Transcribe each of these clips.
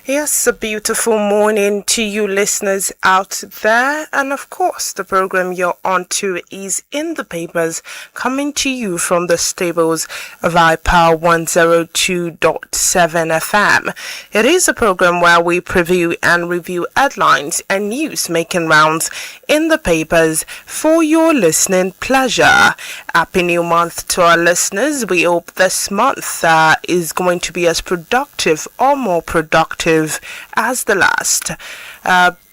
Yes, a beautiful morning to you listeners out there. And of course, the program you're on to is In the Papers, coming to you from the stables of iPower 102.7 FM. It is a program where we preview and review headlines and news making rounds in the papers for your listening pleasure. Happy new month to our listeners. We hope this month is going to be as productive or more productive as the last.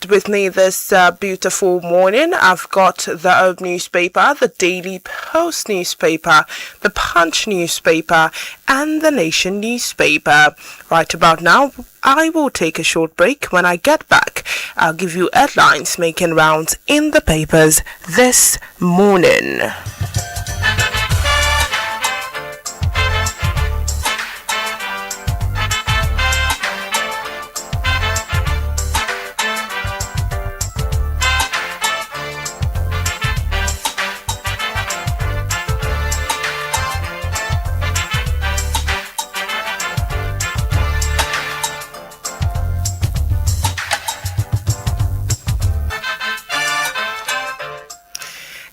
With me this beautiful morning, I've got the Herb newspaper, the Daily Post newspaper, the Punch newspaper, and the Nation newspaper. Right about now, I will take a short break. When I get back, I'll give you headlines making rounds in the papers this morning.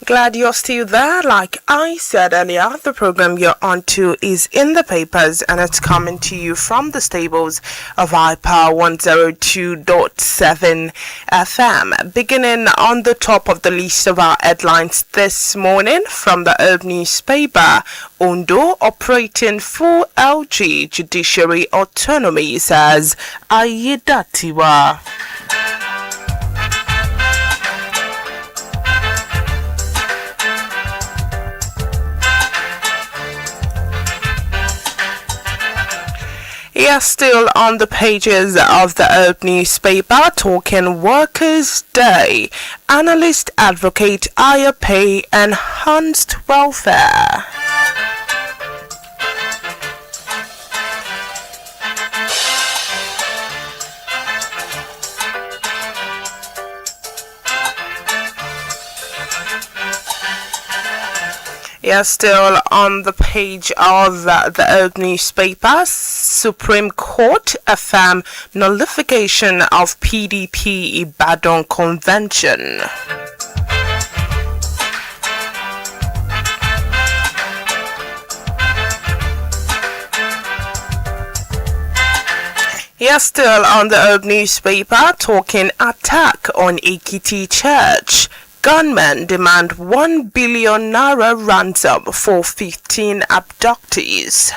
Glad you're still there. Like I said earlier, the program you're on to is In the Papers, and it's coming to you from the stables of iPower 102.7 FM. Beginning on the top of the list of our headlines this morning from the Herb newspaper, Ondo operating full LG judiciary autonomy, says Ayedatiwa. Yes, still on the pages of the Herb newspaper, talking Workers' Day. Analysts advocate higher pay, enhanced welfare. Yes, still on the page of the Herb newspaper, Supreme Court affirm nullification of PDP Ibadan Convention. Yes, still on the Herb newspaper, talking attack on Ekiti Church. Gunmen demand 1 billion naira ransom for 15 abductees.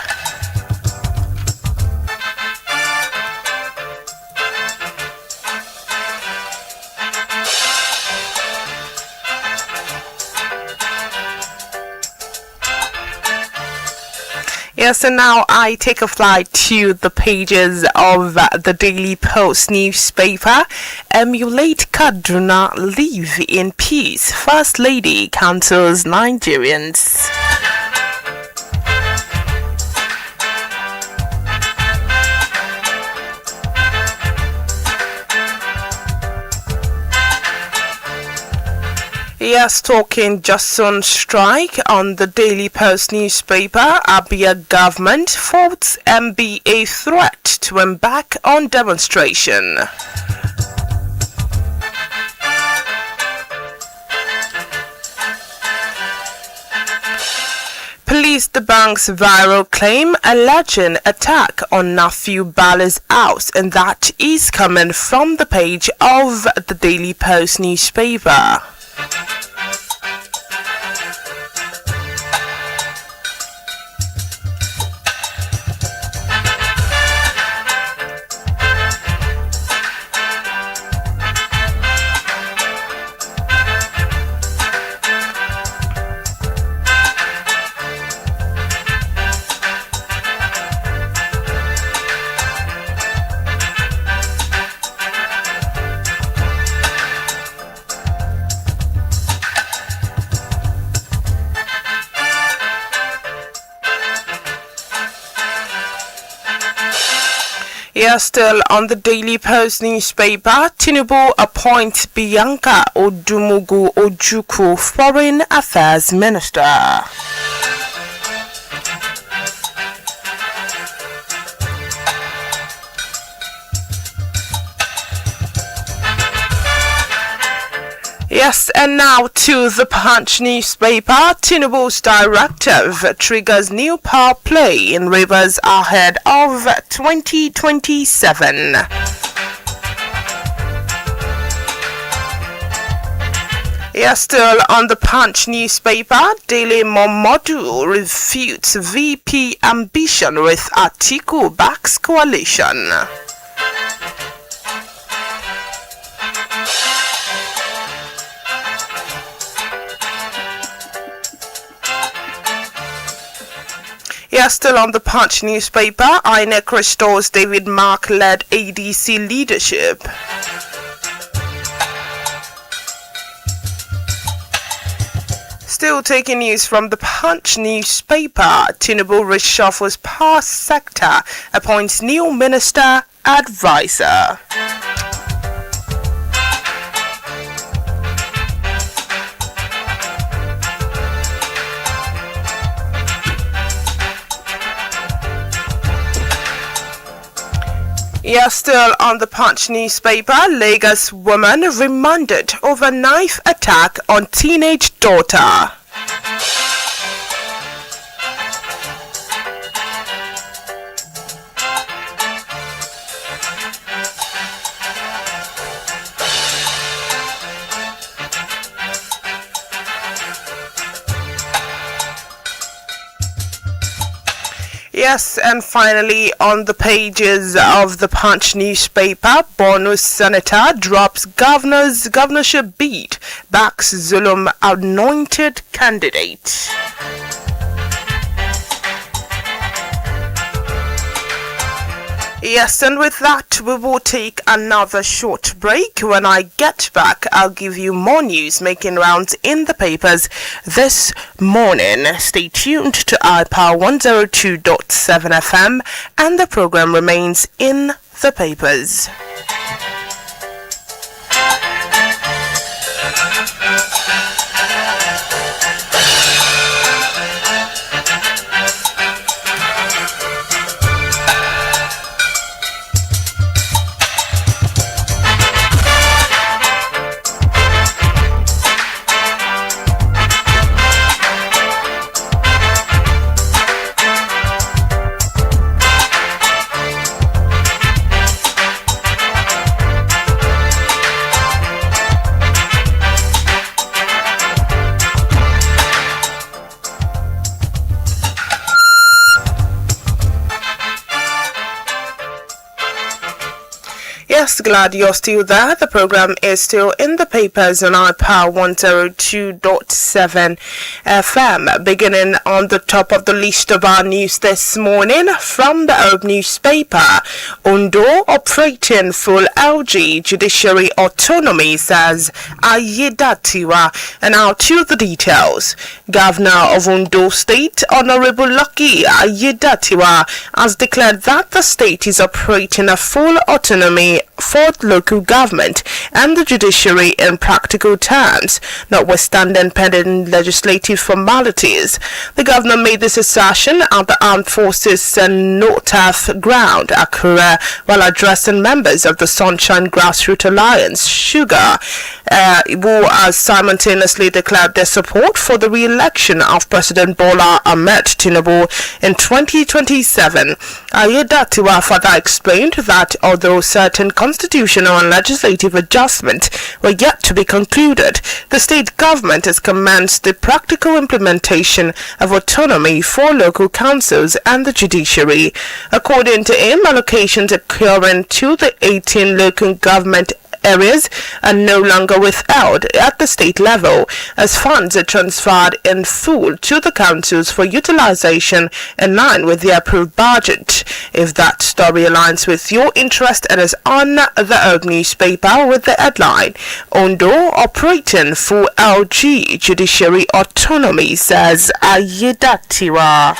Yes, and now I take a flight to the pages of the Daily Post newspaper. Emulate Kaduna, live in peace. First Lady counsels Nigerians. Yes, talking Jason strike on the Daily Post newspaper. Abia government faults MBA threat to embark on demonstration. Police debunks viral claim alleging attack on Nafiu Bala's house, and that is coming from the page of the Daily Post newspaper. Yes, still on the Daily Post newspaper, Tinubu appoints Bianca Odumugu Ojukwu Foreign Affairs Minister. Yes, and now to the Punch newspaper. Tinubu's directive triggers new power play in Rivers ahead of 2027. Yes, still on the Punch newspaper, Daily Momodu refutes VP ambition with Atiku backs coalition. Yes, still on the Punch newspaper, INEC restores David Mark-led ADC leadership. Still taking news from the Punch newspaper, Tinubu reshuffles power sector, appoints new minister advisor. Yes, still on the Punch newspaper, Lagos woman remanded over knife attack on teenage daughter. Yes, and finally on the pages of the Punch newspaper, Borno senator drops governorship bid, backs Zulum anointed candidate. Yes, and with that, we will take another short break. When I get back, I'll give you more news making rounds in the papers this morning. Stay tuned to iPower 102.7 FM, and the program remains in the papers. Yes, glad you're still there. The program is still in the papers on iPower 102.7 FM. Beginning on the top of the list of our news this morning from the Herb newspaper, Ondo operating full LG judiciary autonomy, says Ayedatiwa. And now to the details. Governor of Ondo State, Honorable Lucky Ayedatiwa, has declared that the state is operating a full autonomy for local government and the judiciary in practical terms, notwithstanding pending legislative formalities. The governor made this assertion at the Armed Forces North Ground, Accra, while addressing members of the Sunshine Grassroots Alliance, Sugar, who has simultaneously declared their support for the re-election of President Bola Ahmed Tinubu in 2027. Ayedatiwa further explained that although certain constitutional and legislative adjustments were yet to be concluded, the state government has commenced the practical implementation of autonomy for local councils and the judiciary. According to him, allocations occurring to the 18 local government areas are no longer withheld at the state level, as funds are transferred in full to the councils for utilization in line with the approved budget. If that story aligns with your interest, it is on the Herb newspaper with the headline, Ondo operating full LG judiciary autonomy, says Ayedatiwa.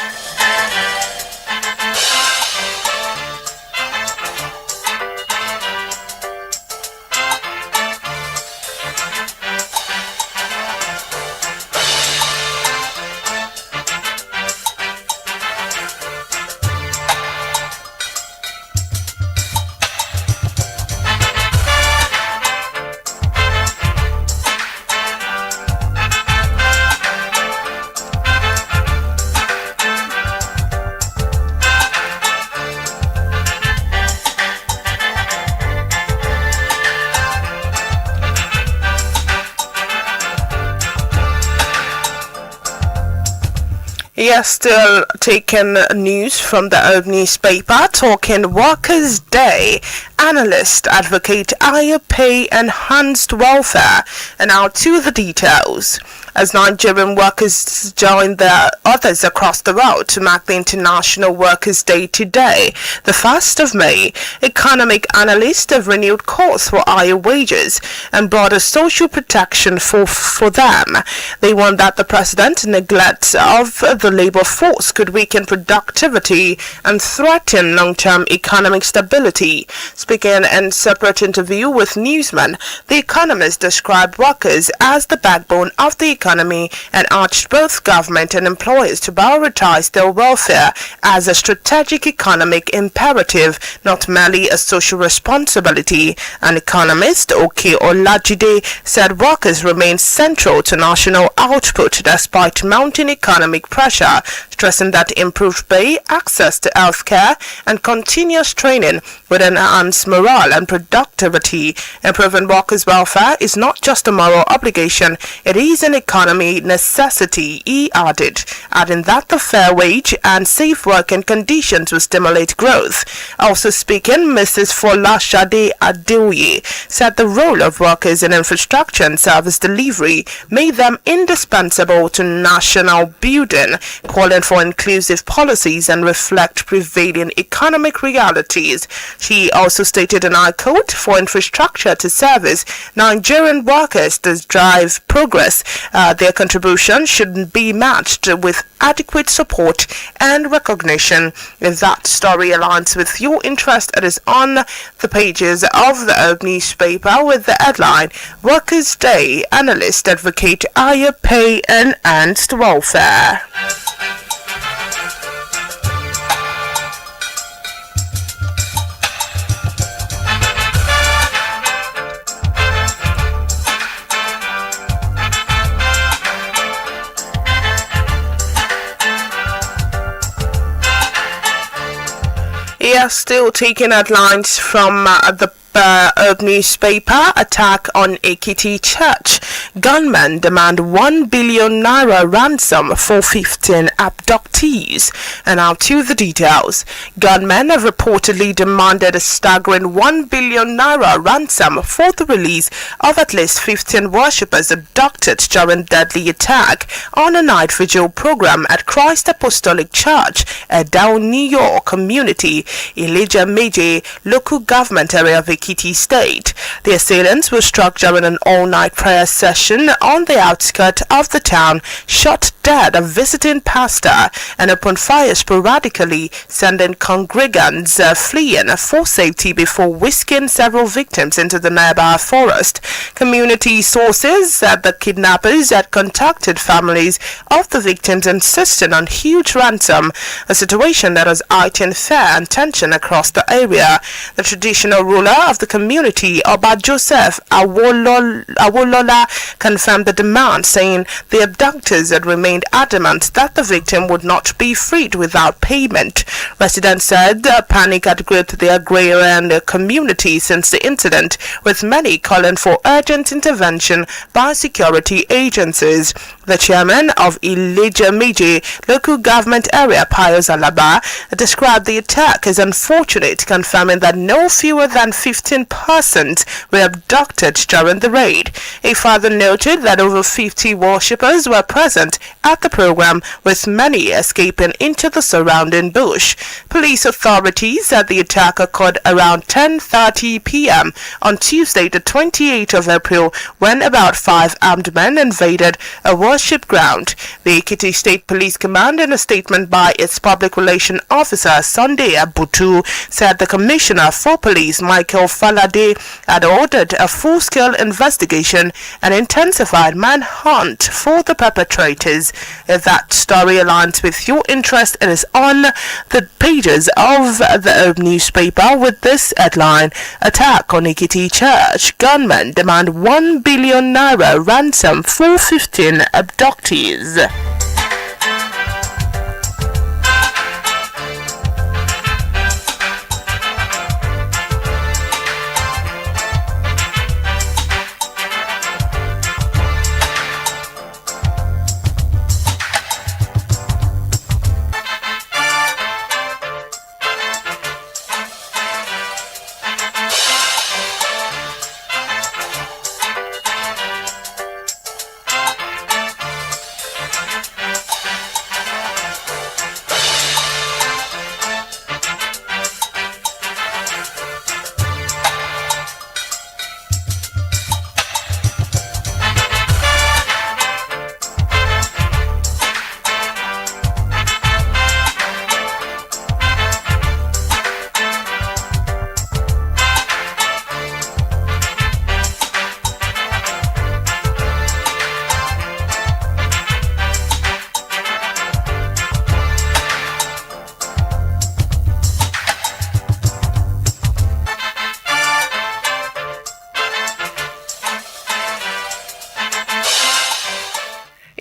Yes, still taking news from the Herb newspaper, talking Workers' Day. Analysts advocate higher pay, enhanced welfare. And now to the details. As Nigerian workers join their others across the world to mark the International Workers' Day today, the 1st of May, economic analysts have renewed calls for higher wages and broader social protection for them. They warn that the president's neglect of the labor force could weaken productivity and threaten long-term economic stability. Speaking in separate interview with newsmen, the economist described workers as the backbone of the economy and urged both government and employers to prioritize their welfare as a strategic economic imperative, not merely a social responsibility. An economist, Oke Olajide, said workers remain central to national output despite mounting economic pressure, stressing that improved pay, access to healthcare, and continuous training would enhance morale and productivity. Improving workers' welfare is not just a moral obligation, it is an economy necessity, he added, adding that the fair wage and safe working conditions will stimulate growth. Also speaking, Mrs. Folashade Adekoya said the role of workers in infrastructure and service delivery made them indispensable to national building, calling for inclusive policies and reflect prevailing economic realities. She also stated, and I quote, for infrastructure to service Nigerian workers to drive progress, their contribution should be matched with adequate support and recognition. If that story aligns with your interest, it is on the pages of the Herb newspaper with the headline, Workers' Day, Analysts Advocate Higher Pay and Enhanced Welfare. Yes, still taking headlines from the Herb newspaper. Attack on Ekiti Church. Gunmen demand 1 billion naira ransom for 15 abductees. And now to the details. Gunmen have reportedly demanded a staggering 1 billion naira ransom for the release of at least 15 worshippers abducted during deadly attack on a night vigil program at Christ Apostolic Church, Edao, New York community, Inioluwa local government area of Ekiti State. The assailants were struck during an all-night prayer session on the outskirts of the town, shot dead a visiting pastor, and opened fire sporadically, sending congregants fleeing for safety before whisking several victims into the nearby forest. Community sources said the kidnappers had contacted families of the victims insisting on huge ransom, a situation that has heightened fear and tension across the area. The traditional ruler of the community, Oba Joseph Awolola, confirmed the demand, saying the abductors had remained adamant that the victim would not be freed without payment. Residents said panic had gripped the agrarian community since the incident, with many calling for urgent intervention by security agencies. The chairman of Inioluwa local government area, Pius Alaba, described the attack as unfortunate, confirming that no fewer than 15 persons were abducted during the raid. He further noted that over 50 worshippers were present at the program, with many escaping into the surrounding bush. Police authorities said the attack occurred around 10:30 p.m. on Tuesday, the 28th of April, when about 5 armed men invaded a worship ground. The Ekiti State Police Command, in a statement by its public relations officer Sunday Abutu, said the Commissioner for Police, Michael Falade, had ordered a full-scale investigation and intensified manhunt for the perpetrators. If that story aligns with your interest, it is on the pages of the Herb newspaper with this headline, Attack on Ekiti Church. Gunmen demand 1 billion naira ransom for 15 abductees.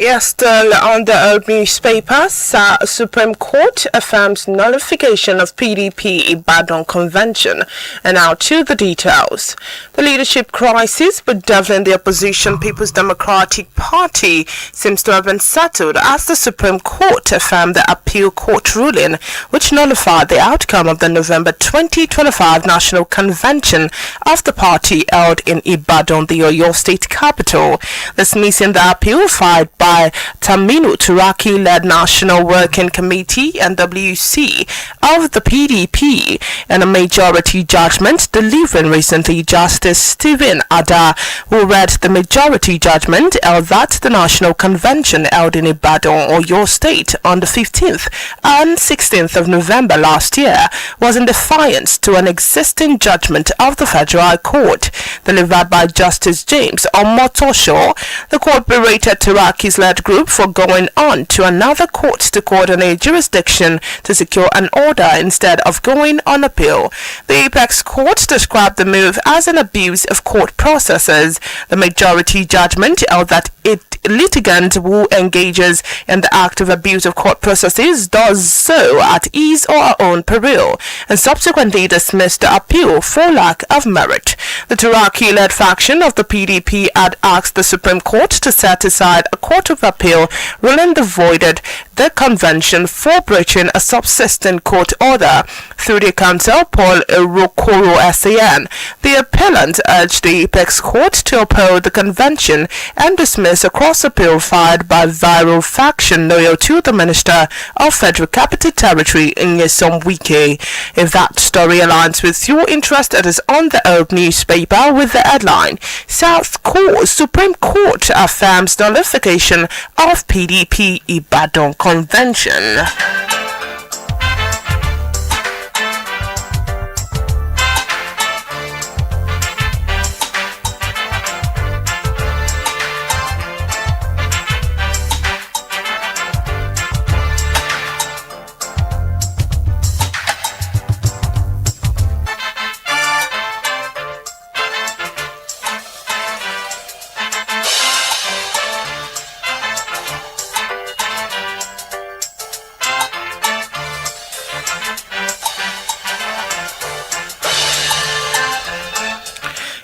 Yes, still on the old newspaper, Supreme Court affirms nullification of PDP Ibadan Convention. And now to the details. The leadership crisis bedeviling the opposition People's Democratic Party seems to have been settled as the Supreme Court affirmed the appeal court ruling which nullified the outcome of the November 2025 National Convention of the party held in Ibadan, the Oyo State capital, dismissing the appeal filed by Taminu Turaki-led National Working Committee (NWC) of the PDP. In a majority judgment delivering recently, Justice Stephen Ada, who read the majority judgment, held that the National Convention held in Ibadan, Oyo State on the 15th and 16th of November last year was in defiance to an existing judgment of the Federal High Court. Delivered by Justice James Omotosho, the court berated Turaki's led group for going on to another court to coordinate jurisdiction to secure an order instead of going on appeal. The apex court described the move as an abuse of court processes. The majority judgment held that litigant who engages in the act of abuse of court processes does so at his or her own peril, and subsequently dismissed the appeal for lack of merit. The Turaki-led faction of the PDP had asked the Supreme Court to set aside a court of appeal ruling voided the convention for breaching a subsisting court order. Through the counsel Paul Rokoro SAN, the appellant urged the apex court to uphold the convention and dismiss a cross-appeal filed by viral faction loyal to the Minister of Federal Capital Territory, Nyesom Wike. If that story aligns with your interest, it is on the old newspaper with the headline, Supreme Court affirms nullification of PDP Ibadan Convention.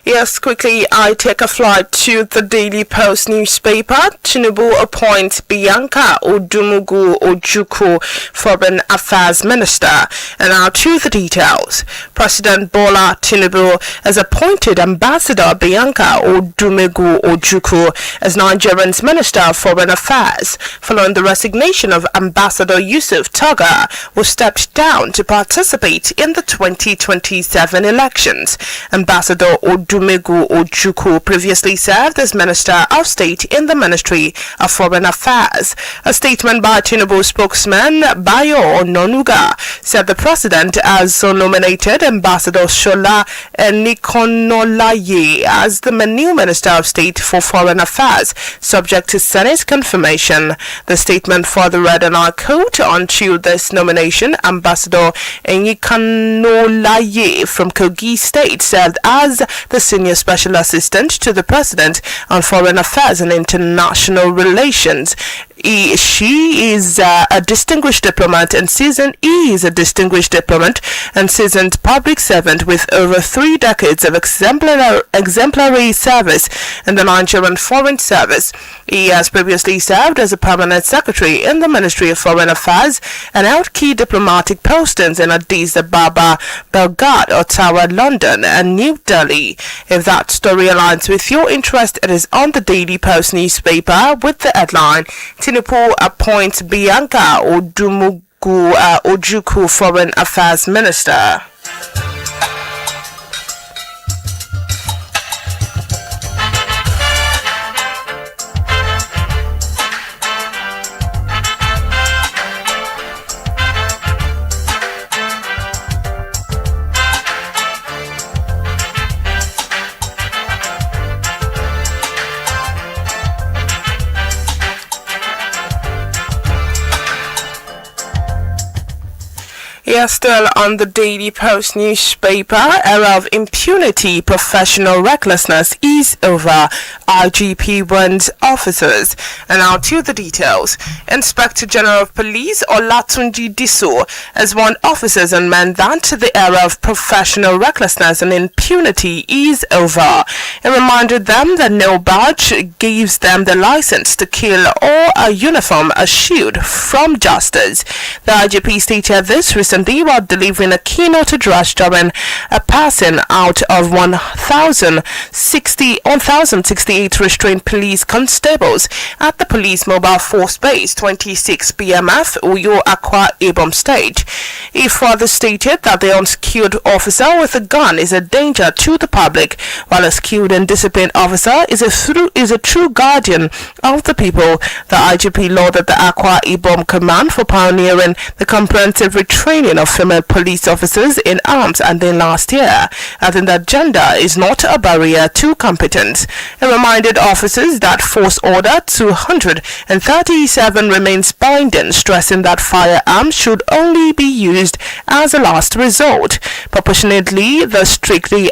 Yes, quickly, I take a flight to the Daily Post newspaper. Tinubu appoints Bianca Odumugu Ojukwu Foreign Affairs Minister. And now to the details. President Bola Tinubu has appointed Ambassador Bianca Odumugu Ojukwu as Nigerian's Minister of Foreign Affairs, following the resignation of Ambassador Yusuf Toga, who stepped down to participate in the 2027 elections. Ambassador Odumugu Ojukwu previously served as Minister of State in the Ministry of Foreign Affairs. A statement by Tinubu spokesman Bayo Ononuga said the president has nominated Ambassador Shola Enikonolaye as the new Minister of State for Foreign Affairs, subject to Senate confirmation. The statement further read, and I quote, "Until this nomination, Ambassador Enikonolaye from Kogi State served as the Senior Special Assistant to the President on Foreign Affairs and International Relations. She is a distinguished diplomat and seasoned public servant with over 3 decades of exemplary service in the Nigerian Foreign Service. He has previously served as a permanent secretary in the Ministry of Foreign Affairs and held key diplomatic postings in Addis Ababa, Belgrade, Ottawa, London, and New Delhi." If that story aligns with your interest, it is on the Daily Post newspaper with the headline, Tinubu appoints Bianca Odumugu Ojukwu Foreign Affairs Minister. Yes, still on the Daily Post newspaper, era of impunity, professional recklessness is over. IGP warns officers. And now to the details. Inspector General of Police Olatunji Diso has warned officers and men that the era of professional recklessness and impunity is over. He reminded them that no badge gives them the license to kill or a uniform a shield from justice. The IGP stated this recently while delivering a keynote address during a passing out of 1,068 restrained police constables at the Police Mobile Force Base 26 BMF Uyo Akwa Ibom State. He further stated that the unskilled officer with a gun is a danger to the public, while a skilled and disciplined officer is a true guardian of the people. The IGP lauded the Akwa Ibom Command for pioneering the comprehensive retraining of female police officers in arms and then last year, adding that gender is not a barrier to competence. He reminded officers that Force Order 237 remains binding, stressing that firearms should only be used as a last resort, proportionately, strictly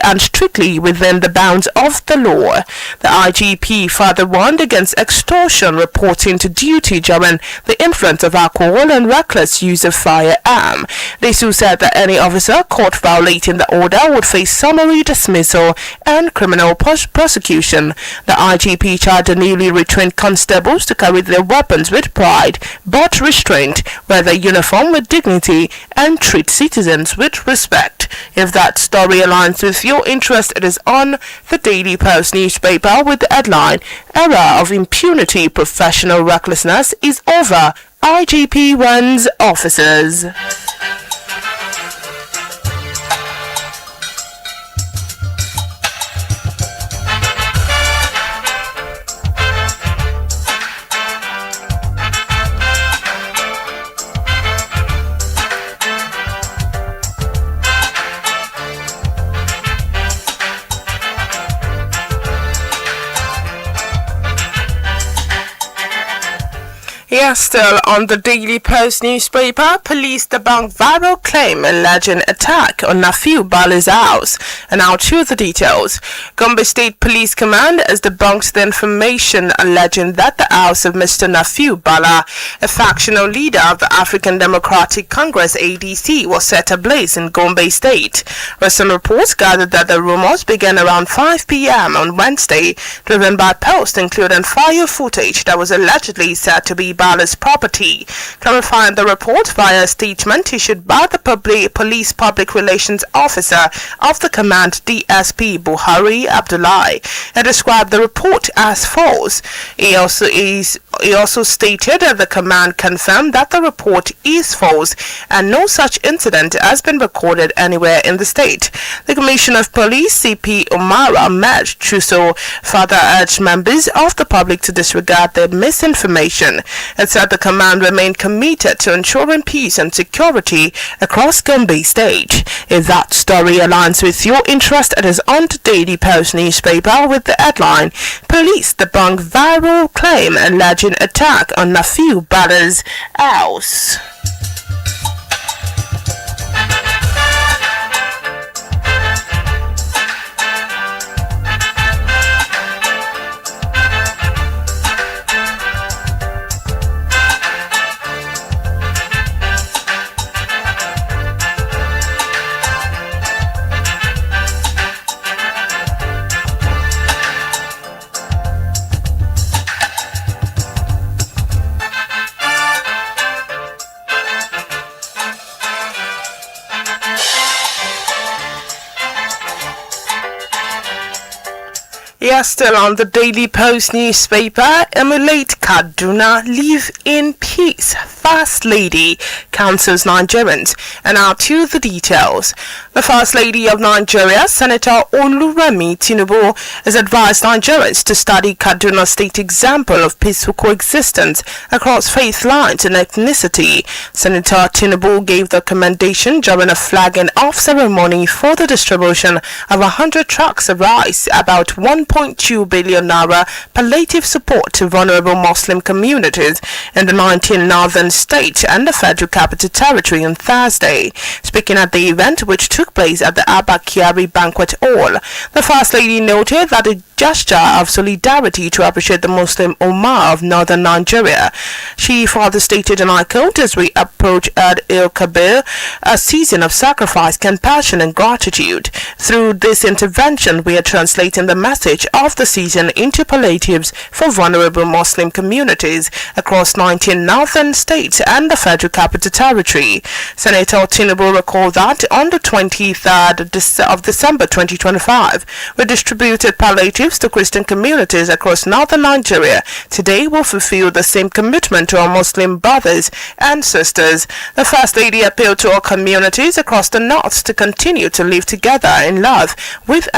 within the bounds of the law. The IGP further warned against extortion, reporting to duty during the influence of alcohol and reckless use of firearm. Disu said that any officer caught violating the order would face summary dismissal and criminal prosecution. The IGP charged the newly retrained constables to carry their weapons with pride but restraint, wear their uniform with dignity, and treat citizens with respect. If that story aligns with your interest, it is on the Daily Post newspaper with the headline, Era of Impunity, Professional Recklessness is Over. IGP warns officers. Yes, still on the Daily Post newspaper, police debunk viral claim alleging attack on Nafiu Bala's house. And now to the details. Gombe State Police Command has debunked the information alleging that the house of Mr. Nafiu Bala, a factional leader of the African Democratic Congress ADC, was set ablaze in Gombe State. Recent reports gathered that the rumors began around 5 p.m. on Wednesday, driven by posts including fire footage that was allegedly said to be Bala's property. Clarifying the report via a statement issued by the police public relations officer of the command, DSP Buhari Abdullahi, and described the report as false. He also stated that the command confirmed that the report is false and no such incident has been recorded anywhere in the state. The Commissioner of Police, CP Omara Med Chuso, further urged members of the public to disregard the misinformation and said the command remained committed to ensuring peace and security across Gombe State. If that story aligns with your interest, it is on the Daily Post newspaper with the headline, Police debunk viral claim alleging attack on Nafiu Bala's house. Yes, still on the Daily Post newspaper, emulate Kaduna, live in peace. First Lady counsels Nigerians. And now to the details. The First Lady of Nigeria, Senator Oluremi Tinubu, has advised Nigerians to study Kaduna State example of peaceful coexistence across faith lines and ethnicity. Senator Tinubu gave the commendation during a flagging-off ceremony for the distribution of 100 trucks of rice, about 1.2 billion naira palliative support to vulnerable Muslim communities in the 19 northern states and the Federal Capital Territory on Thursday. Speaking at the event, which took place at the Abba Kyari Banquet Hall, the First Lady noted that a gesture of solidarity to appreciate the Muslim Ummah of northern Nigeria. She further stated, and I quote, "As we approach Eid el-Kabir, a season of sacrifice, compassion and gratitude. Through this intervention, we are translating the message of the season into palliatives for vulnerable Muslim communities across 19 northern states and the Federal Capital Territory." Senator Tinubu recalled that on the 23rd of December 2025, we distributed palliatives to Christian communities across northern Nigeria. Today, we'll fulfill the same commitment to our Muslim brothers and sisters. The First Lady appealed to all communities across the north to continue to live together in love with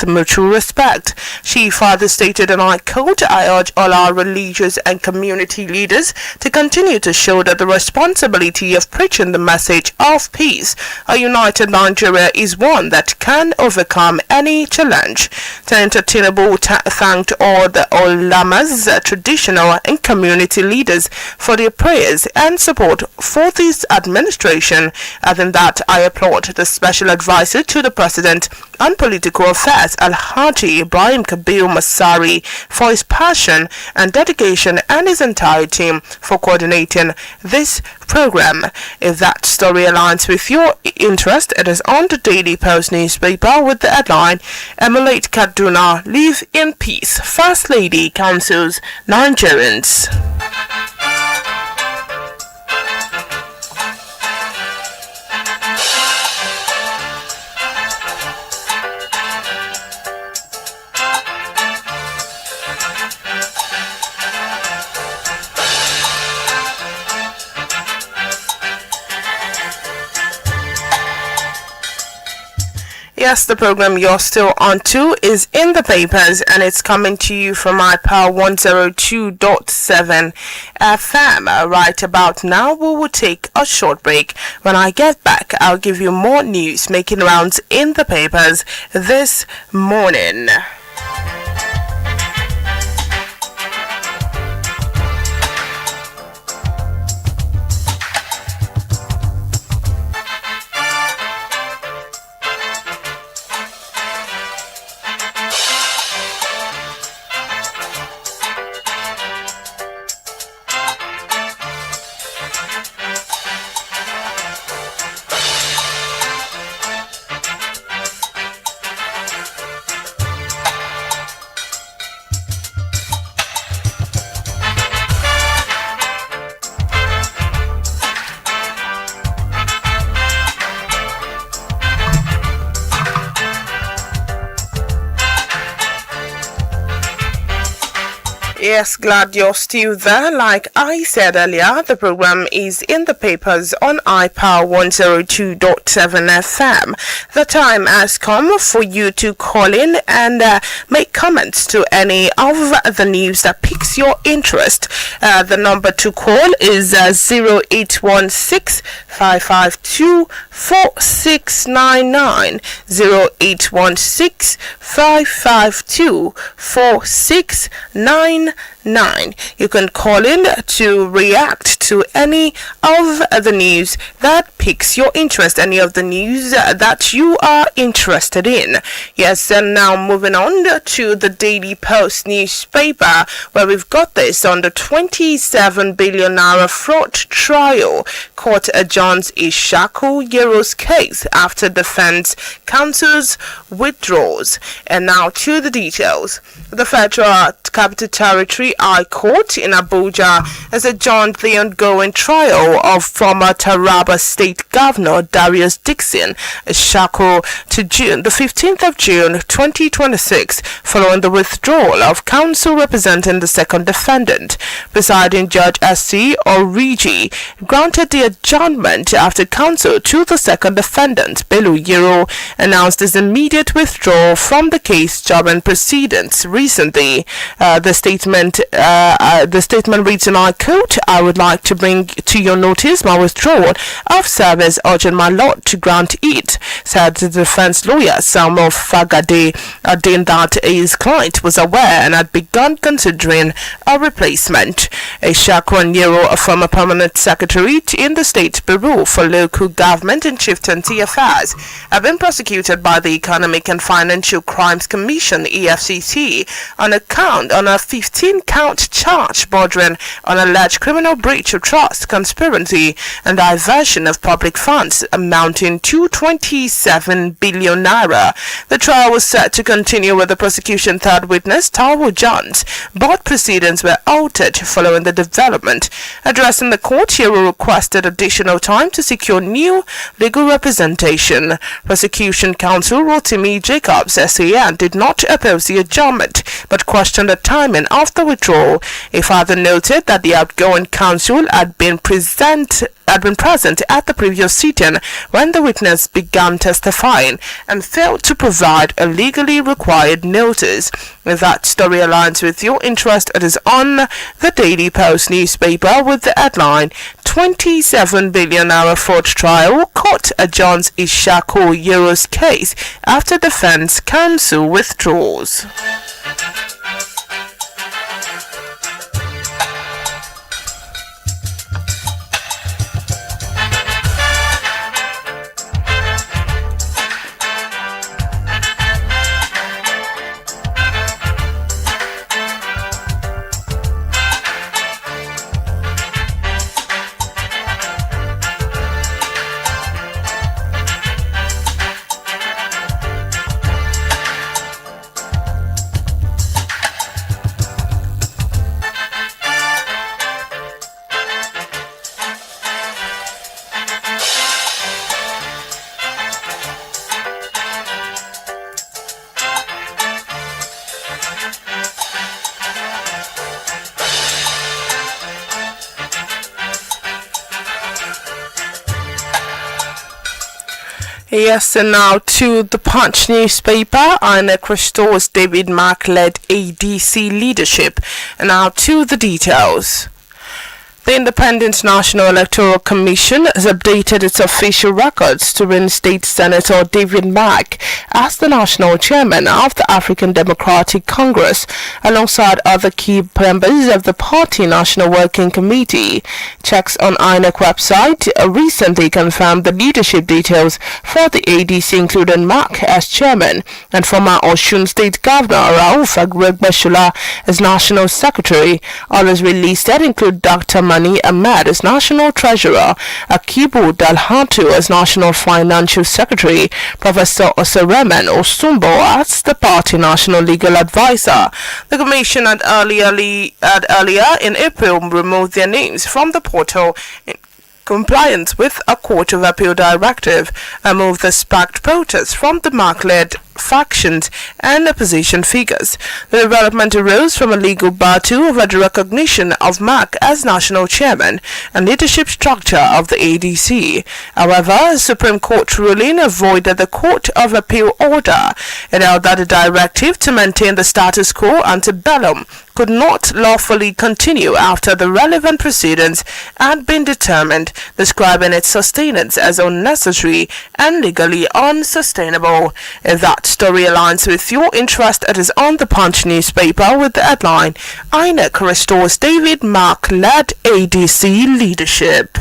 mutual respect. She further stated, and I quote, "I urge all our religious and community leaders to continue to shoulder the responsibility of preaching the message of peace. A united Nigeria is one that can overcome any challenge." Senator Tinubu thanked all the ulamas, traditional and community leaders for their prayers and support for this administration, adding that, "I applaud the special advisor to the President on Political Affairs, Alhaji Ibrahim Kabir Masari, for his passion and dedication, and his entire team for coordinating this program." If that story aligns with your interest, it is on the Daily Post newspaper with the headline, "Emulate Kaduna, Live in Peace. First Lady counsels Nigerians." Yes, the program you're still on to is in the papers, and it's coming to you from iPower 102.7 FM. Right about now, we will take a short break. When I get back, I'll give you more news making rounds in the papers this morning. Yes, glad you're still there. Like I said earlier, the program is in the papers on iPower 102.7 FM. The time has come for you to call in and make comments to any of the news that piques your interest. The number to call is 0816 552 4699. 0816 552 4699. You can call in to react to any of the news that piques your interest, any of the news that you are interested in. Yes, and now moving on to the Daily Post newspaper, where we've got this on the 27 billion naira fraud trial. Court adjourns Ishaku Yero's case after defense counsel's withdraws. And now to the details. The Federal Capital Territory High Court in Abuja has adjourned the ongoing trial of former Taraba State Governor Darius Dixon Shako to the 15th of June 2026 following the withdrawal of counsel representing the second defendant. Presiding Judge S.C. Origi granted the adjournment after counsel to the second defendant, Bello Yero, announced his immediate withdrawal from the case during proceedings recently. The statement reads, and I quote, "I would like to bring to your notice my withdrawal of service, urging my lord to grant it," said the defense lawyer Samuel Fagade, adding that his client was aware and had begun considering a replacement. Shako Onyero, a former permanent secretary in the State Bureau for Local Government and Chieftaincy Affairs, have been prosecuted by the Economic and Financial Crimes Commission (EFCC) on a 15-count charge bordering on alleged criminal breach of trust, conspiracy, and diversion of public funds amounting to 27 billion naira. The trial was set to continue with the prosecution third witness, Taiwo Jones, but proceedings were altered following the development. Addressing the court, Yero requested additional time to secure new legal representation. Prosecution counsel Rotimi Jacobs, SAN, did not oppose the adjournment, but questioned the timing of the withdrawal. He further noted that the outgoing counsel had been present at the previous sitting when the witness began testifying and failed to provide a legally required notice. If that story aligns with your interest, it is on the Daily Post newspaper with the headline 27 billion naira fraud trial, court adjourns Shako Yero's case after defense counsel withdraws. Yes, and now to the Punch newspaper. INEC restores David Mark-led ADC leadership. And now to the details. The Independent National Electoral Commission has updated its official records to reinstate Senator David Mark as the national chairman of the African Democratic Congress, alongside other key members of the party National Working Committee. Checks on INEC website recently confirmed the leadership details for the ADC, including Mark as chairman and former Osun State Governor Rauf Agbegbeshola as national secretary. Others released that include Dr. Mani Ahmed as National Treasurer, Akibu Dalhatu as National Financial Secretary, Professor Oseremen Osumbo as the party National Legal Advisor. The Commission had earlier in April removed their names from the portal in compliance with a Court of Appeal directive, a move that sparked protests from the Mark-led factions and opposition figures. The development arose from a legal battle over the recognition of Mark as national chairman and leadership structure of the ADC. However, a Supreme Court ruling avoided the Court of Appeal order. It held that the directive to maintain the status quo ante bellum could not lawfully continue after the relevant proceedings had been determined, describing its sustenance as unnecessary and legally unsustainable. If that story aligns with your interest, it is on the Punch newspaper with the headline, INEC restores David Mark-led ADC leadership.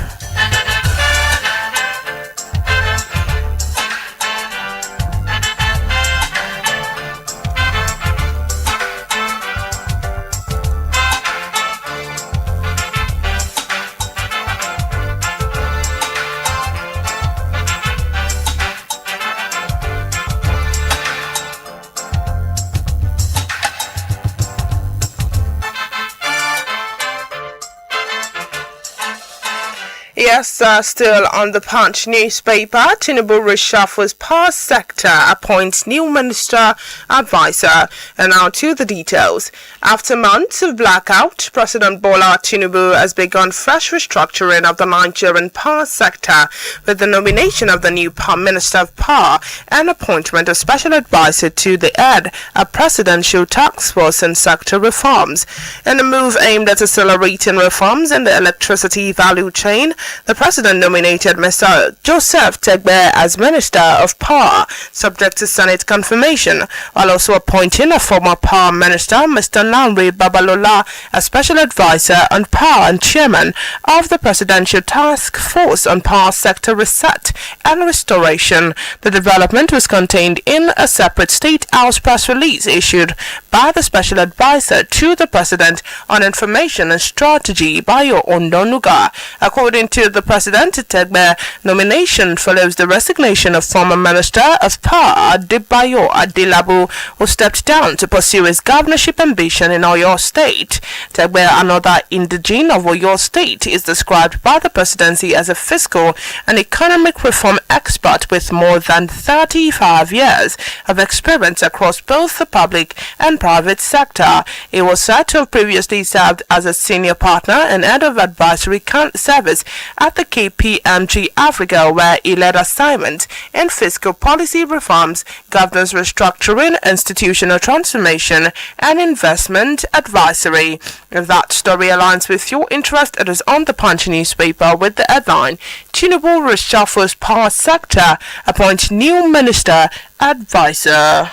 Yes, still on the Punch newspaper, Tinubu reshuffles power sector, appoints new minister advisor. And now to the details. After months of blackout, President Bola Tinubu has begun fresh restructuring of the Nigerian power sector with the nomination of the new Minister of Power and appointment of special advisor to the head of presidential task force and sector reforms. In a move aimed at accelerating reforms in the electricity value chain, the president nominated Mr. Joseph Tegbe as Minister of Power, subject to Senate confirmation, while also appointing a former Power Minister, Mr. Lanre Babalola, as Special Advisor on Power and Chairman of the Presidential Task Force on Power Sector Reset and Restoration. The development was contained in a separate State House press release issued by the Special Advisor to the President on Information and Strategy, Bayo Ondonuga. According to the President, Tegbe nomination follows the resignation of former Minister of Power Adebayo Adelabu, who stepped down to pursue his governorship ambition in Oyo State. Tegbe, another indigene of Oyo State, is described by the presidency as a fiscal and economic reform expert with more than 35 years of experience across both the public and private sector. He was said to have previously served as a senior partner and head of advisory service at the KPMG Africa, where he led assignments in fiscal policy reforms, governance restructuring, institutional transformation, and investment advisory. If that story aligns with your interest, it is on the Punch newspaper with the headline, Tinubu reshuffles power sector, appoints new minister advisor.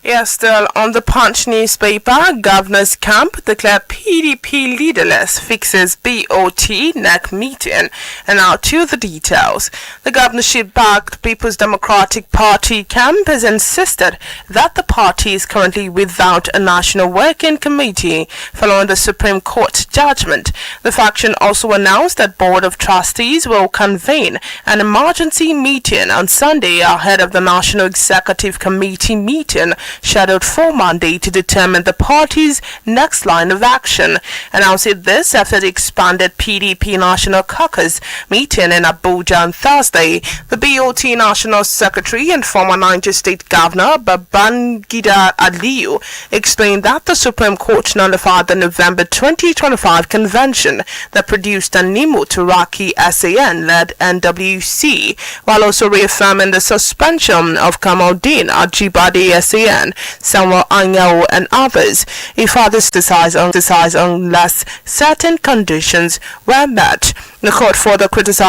Yes, still on the Punch newspaper, Governor's Camp declare PDP leaderless, fixes BOT neck meeting. And now to the details. The governorship-backed People's Democratic Party camp has insisted that the party is currently without a national working committee following the Supreme Court judgment. The faction also announced that Board of Trustees will convene an emergency meeting on Sunday ahead of the National Executive Committee meeting scheduled for Monday to determine the party's next line of action. Announcing this after the expanded PDP National Caucus meeting in Abuja on Thursday, the BOT National Secretary and former Niger State Governor Babangida Aliyu explained that the Supreme Court nullified the November 2025 convention that produced Animu Turaki SAN-led NWC, while also reaffirming the suspension of Kamaldeen Ajibade SAN, Samuel Anyao, and others if others decides unless certain conditions were met. The court further criticized